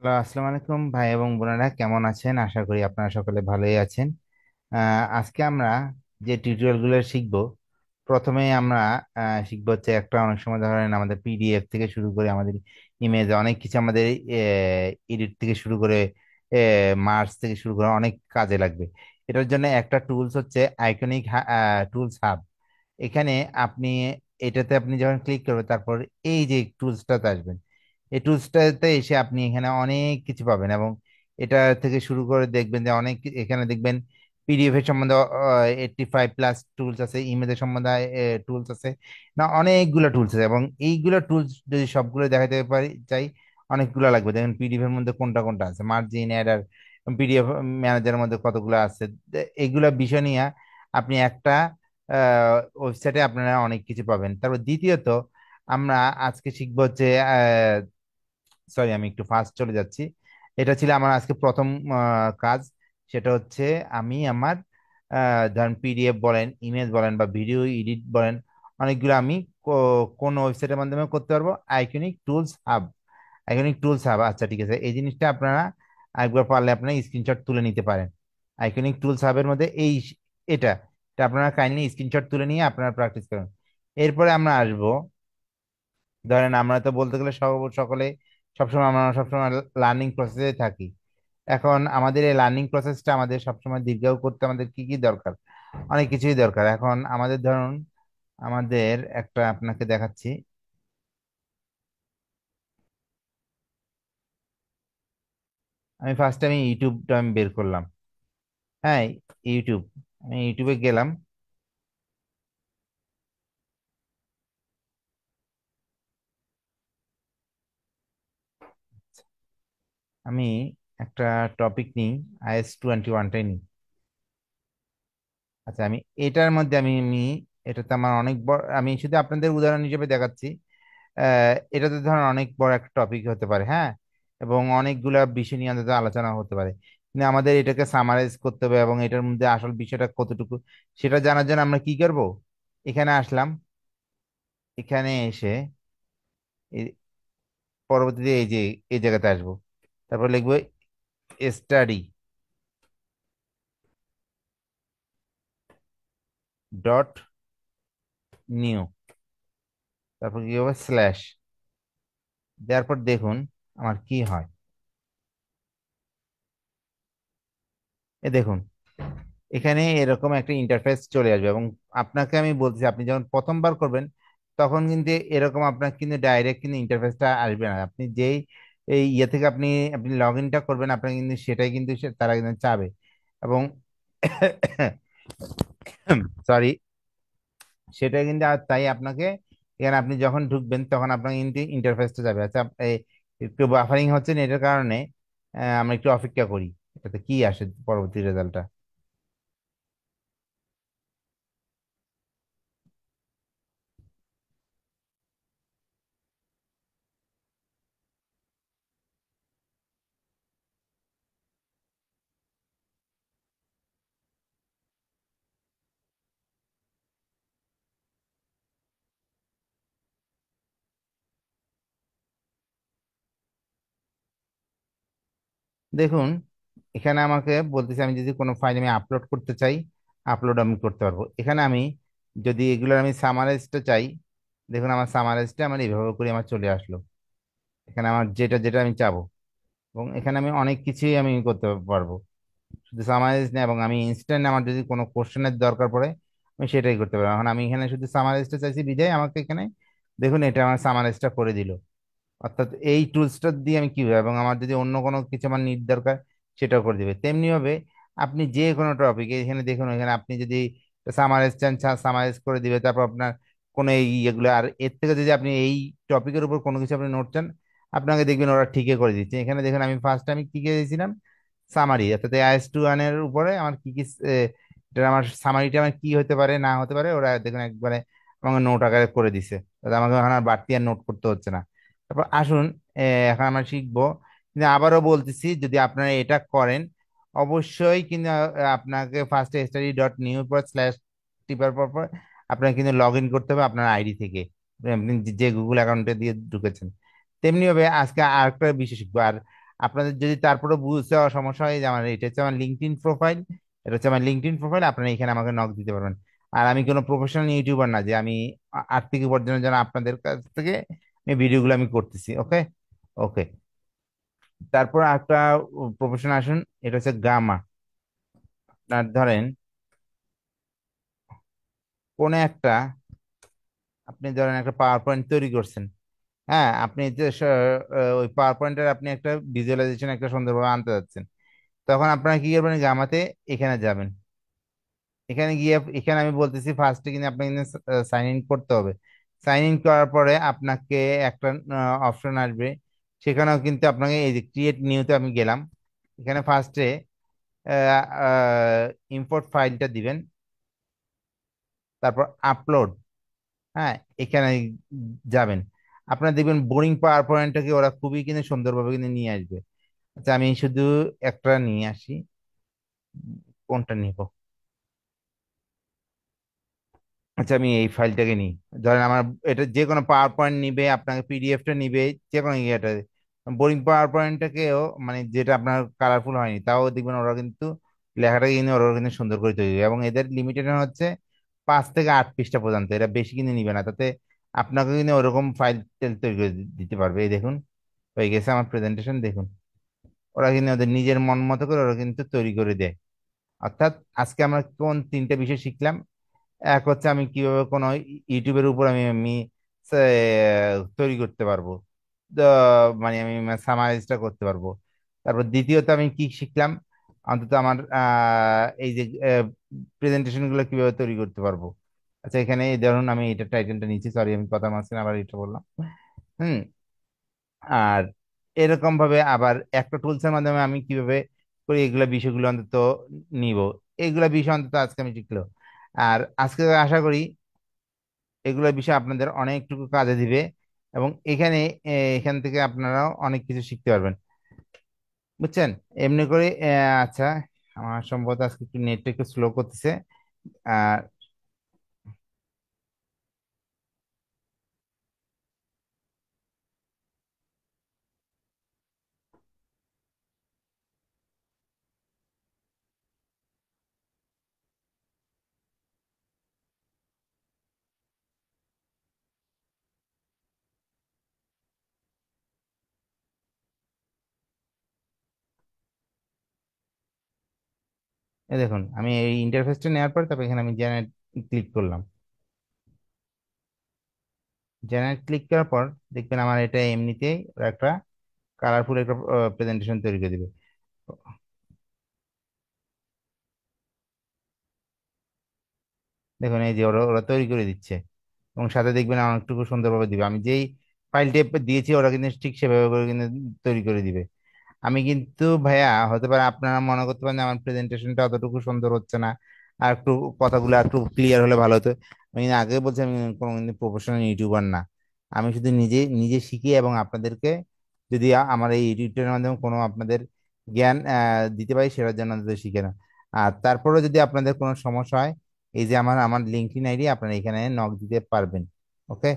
Hello, আসসালামু আলাইকুম ভাই এবং বোনেরা, কেমন আছেন? আশা করি আপনারা সকলে ভালোই আছেন। আজকে আমরা যে টিউটোরিয়াল গুলো শিখবো, প্রথমে আমরা শিখবো হচ্ছে একটা, অনেক সময় ধরেন আমাদের পিডিএফ থেকে শুরু করে আমাদের ইমেজ, অনেক কিছু আমাদের এডিট থেকে শুরু করে মার্কস থেকে শুরু করে অনেক কাজে লাগবে। এটার জন্য একটা টুলস হচ্ছে আইকনিক টুলস হাব। এখানে আপনি, এটাতে আপনি যখন ক্লিক করবেন, তারপর এই যে টুলসটাতে আসবেন, এই টুলসটাতে এসে আপনি এখানে অনেক কিছু পাবেন। এবং এটা থেকে শুরু করে দেখবেন যে অনেক এখানে দেখবেন পিডিএফ এর সম্বন্ধে 85+ টুলস আছে, ইমেজের সম্বন্ধে টুলস আছে, না অনেকগুলো টুলস আছে। এবং এইগুলো টুলস যদি সবগুলো দেখাতে পারি চাই, অনেকগুলো লাগবে। দেখেন পিডিএফ এর মধ্যে কোনটা কোনটা আছে, মার্জিন, অ্যাডার, পিডিএফ ম্যানেজারের মধ্যে কতগুলো আছে। এইগুলা বিষয় নিয়ে আপনি একটা ওয়েবসাইটে আপনারা অনেক কিছু পাবেন। তারপর দ্বিতীয়ত, আমরা আজকে শিখবো হচ্ছে, সরি আমি একটু ফাস্ট চলে যাচ্ছি। এটা ছিল আমার আজকে প্রথম কাজ। সেটা হচ্ছে আমি আমার ধরেন পিডিএফ বলেন, ইমেজ বলেন বা ভিডিও এডিট বলেন, অনেকগুলো আমি কোন ওয়েবসাইটের মাধ্যমে করতে পারবো? Iconic tools hub. Iconic tools hub, আচ্ছা ঠিক আছে, এই জিনিসটা আপনারা একবার পারলে আপনারা স্ক্রিনশট তুলে নিতে পারেন। আইকনিক টুলস হাবের মধ্যে এটা এটা আপনারা কাইন্ডলি স্ক্রিনশট তুলে নিয়ে আপনারা প্র্যাকটিস করুন। এরপরে আমরা আসবো, ধরেন আমরা তো বলতে গেলে সকলে সবসময়, আমরা সবসময় লার্নিং প্রসেসে থাকি। এখন আমাদের এই লার্নিং প্রসেসটা আমাদের সবসময় দীর্ঘায়ু করতে আমাদের কি কি দরকার? অনেক কিছুই দরকার। এখন আমাদের ধরুন, আমাদের একটা আপনাকে দেখাচ্ছি। আমি ইউটিউবটা আমি বের করলাম। হ্যাঁ, ইউটিউব। আমি ইউটিউবে গেলাম। আমি একটা টপিক নিই, IS-21টাই নিই। আচ্ছা, আমি এটার মধ্যে আমি এটাতে আমার অনেক বড়, আমি শুধু আপনাদের উদাহরণ হিসেবে দেখাচ্ছি। এটাতে ধরেন অনেক বড় একটা টপিক হতে পারে, হ্যাঁ, এবং অনেকগুলা বিষয় নিয়ে আমাদের আলোচনা হতে পারে। কিন্তু আমাদের এটাকে সামারাইজ করতে হবে এবং এটার মধ্যে আসল বিষয়টা কতটুকু সেটা জানার জন্য আমরা কি করব? এখানে আসলাম। এখানে এসে এই পরবর্তীতে এই যে এই জায়গাতে আসবো। তারপর লিখবো স্টাডি ডট নিউ। তারপর কি হবে? স্ল্যাশ। দেওয়ার পর দেখুন আমার কি হয়। এ দেখুন, এখানে এরকম একটা ইন্টারফেস চলে আসবে। এবং আপনাকে আমি বলছি, আপনি যখন প্রথমবার করবেন, তখন কিন্তু এরকম আপনার কিন্তু ডাইরেক্ট কিন্তু ইন্টারফেসটা আসবে না। আপনি যেই এই ইয়ে থেকে আপনি আপনি লগ ইনটা করবেন, আপনার কিন্তু সেটাই কিন্তু তারা কিন্তু চাবে। এবং সরি, সেটাই কিন্তু তাই আপনাকে এখানে আপনি যখন ঢুকবেন তখন আপনার কিন্তু ইন্টারফেসটা যাবে। আচ্ছা, একটু বাফারিং হচ্ছে এটার কারণে আমরা একটু অপেক্ষা করি, এটাতে কি আসে পরবর্তী রেজাল্টটা। দেখুন, এখানে আমাকে বলতেছে আমি যদি কোনো ফাইল আমি আপলোড করতে চাই, আপলোড আমি করতে পারবো। এখানে আমি যদি এগুলোর আমি সামারাইজটা চাই, দেখুন আমার সামারাইজটা আমার এইভাবে করে আমার চলে আসলো। এখানে আমার যেটা যেটা আমি চাবো, এবং এখানে আমি অনেক কিছুই আমি করতে পারবো। শুধু সামারাইজ না, এবং আমি ইনস্ট্যান্ট আমার যদি কোনো কোশ্চেনের দরকার পড়ে আমি সেটাই করতে পারবো। এখন আমি এখানে শুধু সামারাইজটা চাইছি বিদায়, আমাকে এখানে দেখুন এটা আমার সামারাইজটা করে দিল। অর্থাৎ এই টুলসটা দিয়ে আমি কি হবে, এবং আমার যদি অন্য কোনো কিছু আমার নিট দরকার সেটাও করে দিবে। তেমনি ভাবে আপনি যে কোনো টপিক, এখানে দেখুন, এখানে আপনি যদি সামারাইজ চান, সামারাইজ করে দিবে। তারপর আপনার কোনো এই এগুলো, আর এর থেকে যদি আপনি এই টপিকের উপর কোনো কিছু আপনি নোট চান, আপনাকে দেখবেন ওরা ঠিকই করে দিচ্ছে। এখানে দেখুন আমি ফার্স্ট আমি কি কি দিয়েছিলাম, সামারি। অর্থাৎ IS-21 এর উপরে আমার কি কি এটা আমার সামারিটা আমার কি হতে পারে না হতে পারে, ওরা দেখুন একবারে আমাকে নোট আকারে করে দিছে। তাতে আমাকে এখন আর বাড়তি আর নোট করতে হচ্ছে না। তারপর আসুন, এখন আমরা শিখবো। কিন্তু আবারও বলতেছি, যদি আপনারা এটা করেন, অবশ্যই কিন্তু আপনাকে ফার্স্টে study.new পর স্ল্যাশ টিপার পর আপনাকে কিন্তু লগ ইন করতে হবে আপনার আইডি থেকে, আপনি যে গুগল অ্যাকাউন্টে দিয়ে ঢুকেছেন। তেমনি ভাবে আজকে আরেকটা বিষয় শিখবো। আর আপনাদের যদি তারপরে বুঝতে হওয়ার সমস্যা হয়, যে আমার এটা হচ্ছে আমার লিঙ্কডইন প্রোফাইল, এটা হচ্ছে আমার লিঙ্কডইন প্রোফাইল, আপনারা এখানে আমাকে নক দিতে পারবেন। আর আমি কোনো প্রফেশনাল ইউটিউবার না যে আমি আর্থিক উপার্জনের জন্য আপনাদের কাছ থেকে এই ভিডিওগুলো আমি করতেছি। ওকে, ওকে। তারপর একটা প্রফেশন আসুন, এটা হচ্ছে গামা। আপনার ধরেন কোন একটা, আপনি ধরেন একটা পাওয়ার পয়েন্ট তৈরি করছেন। হ্যাঁ, আপনি যে ওই পাওয়ার পয়েন্টের আপনি একটা ভিজুয়ালাইজেশন একটা সুন্দরভাবে আনতে যাচ্ছেন, তখন আপনারা কি করবেন, গামাতে এখানে যাবেন। এখানে গিয়ে এখানে আমি বলতেছি ফার্স্টে কিন্তু আপনাকে সাইন ইন করতে হবে। সাইন ইন করার পরে আপনাকে একটা অপশন আসবে, সেখানেও কিন্তু আপনাকে এই যে ক্রিয়েট নিউতে আমি গেলাম। এখানে ফার্স্টে ইম্পোর্ট ফাইলটা দিবেন, তারপর আপলোড। হ্যাঁ, এখানে যাবেন। আপনারা দেখবেন বোরিং পাওয়ার পয়েন্টটাকে ওরা খুবই কিন্তু সুন্দরভাবে কিন্তু নিয়ে আসবে। আচ্ছা, আমি শুধু একটা নিয়ে আসি। কোনটা নিব? আচ্ছা, আমি এই ফাইলটাকে নিই। ধরেন আমার এটা যে কোনো পাওয়ার পয়েন্ট নিবে, আপনাকে পিডিএফটা নিবে, যে কোনো ইয়েটা। বোরিং পাওয়ার পয়েন্টটাকেও মানে যেটা আপনার কালারফুল হয়নি, তাও দেখবেন ওরা কিন্তু লেখাটাকে কিন্তু ওরা কিন্তু সুন্দর করে তৈরি করে। এবং এদের লিমিটেড হচ্ছে 5 থেকে 8 পৃষ্ঠা পর্যন্ত, এটা বেশি কিন্তু নিবে না। তাতে আপনাকে কিন্তু ওরকম ফাইল তৈরি করে দিতে পারবে। এই দেখুন, হয়ে গেছে আমার প্রেজেন্টেশন, দেখুন। ওরা কিন্তু ওদের নিজের মন মতো করে ওরা কিন্তু তৈরি করে দেয়। অর্থাৎ আজকে আমরা কোন 3টে বিষয় শিখলাম। এক হচ্ছে আমি কিভাবে কোনো ইউটিউবের উপর আমি সে, তৈরি করতে পারবো, তো মানে আমি সামারাইজটা করতে পারবো। তারপর দ্বিতীয়ত আমি কি শিখলাম, অন্তত আমার এই যে প্রেজেন্টেশন গুলো কিভাবে তৈরি করতে পারবো। আচ্ছা, এখানে এই ধরুন আমি এটা টাইটেলটা নিচ্ছি, সরি আমি কথা মাঝখানে আবার এটা বললাম। হুম। আর এরকম ভাবে আবার একটা টুলসের মাধ্যমে আমি কিভাবে করি, এগুলা বিষয়গুলো অন্তত নিব। এগুলা বিষয় অন্তত আজকে আমি শিখলো। আর আজকে আশা করি এগুলো বিষয় আপনাদের অনেকটুকু কাজে দিবে। এবং এখানে এখান থেকে আপনারাও অনেক কিছু শিখতে পারবেন, বুঝছেন। এমনি করে আচ্ছা, আমার সম্ভবত আজকে একটু নেটটা একটু স্লো করতেছে। আর এই দেখুন, আমি এই ইন্টারফেসটা নেওয়ার পর তারপর এখানে আমি জেনারেট ক্লিক করলাম। জেনারেট ক্লিক করার পর দেখবেন আমার এটা এমনিতেই ওরা একটা কালারফুল একটা প্রেজেন্টেশন তৈরি করে দিবে। দেখুন, এই যে ওরা ওরা তৈরি করে দিচ্ছে, এবং সাথে দেখবেন অনেকটুকু সুন্দরভাবে দিবে। আমি যেই ফাইল টেপ দিয়েছি ওরা কিন্তু ঠিক সেভাবে করে কিন্তু তৈরি করে দিবে। আমি কিন্তু ভাইয়া, হতে পারে আপনারা মনে করতে পারেন যে আমার প্রেজেন্টেশনটা অতটুকু সুন্দর হচ্ছে না, আর একটু কথাগুলো একটু ক্লিয়ার হলে ভালো হতো। আমি কিন্তু আগে বলছি আমি কোনো প্রফেশনাল ইউটিউবার না। আমি শুধু নিজে নিজে শিখি, এবং আপনাদেরকে যদি আমার এই ইউটিউবের মাধ্যমে কোনো আপনাদের জ্ঞান দিতে পারি, সেটার জন্য আপনাদের শিখে না। আর তারপরে যদি আপনাদের কোনো সমস্যা হয়, এই যে আমার আমার লিঙ্কডইন আইডি, আপনারা এখানে নক দিতে পারবেন। ওকে।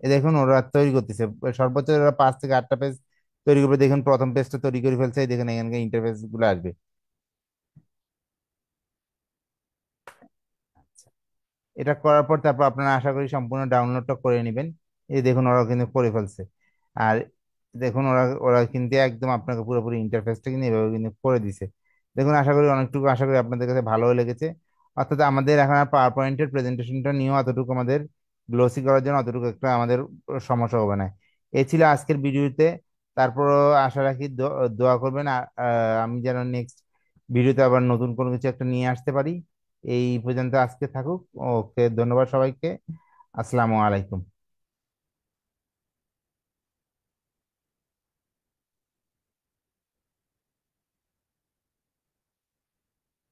এই দেখুন ওরা তৈরি করতেছে, সর্বোচ্চ ওরা 5 থেকে 8টা পেজ তৈরি করবে। দেখুন প্রথম পেজটা তৈরি করে ফেলছে, এই দেখুন এখানকার ইন্টারফেস গুলো আসবে। এটা করার পর তারপর আপনারা আশা করি সম্পূর্ণ ডাউনলোডটা করে নেবেন। এই দেখুন ওরা কিন্তু করে ফেলছে। আর দেখুন ওরা ওরা কিন্তু একদম আপনাকে পুরোপুরি ইন্টারফেসটা কিন্তু এভাবে কিন্তু করে দিছে। দেখুন, আশা করি অনেকটুকু, আশা করি আপনাদের কাছে ভালো লেগেছে। অর্থাৎ আমাদের এখন আর পাওয়ার পয়েন্টের প্রেজেন্টেশনটা নিয়েও অতটুকু আমাদের গ্লোসি করার জন্য অতটুকু একটা আমাদের সমস্যা হবে না। এই ছিল আজকের ভিডিওতে। তারপরও আশা রাখি দোয়া করবেন। আর আমি যেন নেক্সট ভিডিওতে আবার নতুন কোনো কিছু একটা নিয়ে আসতে পারি। এই পর্যন্ত আজকে থাকুক। ওকে, ধন্যবাদ সবাইকে। আসসালামু আলাইকুম।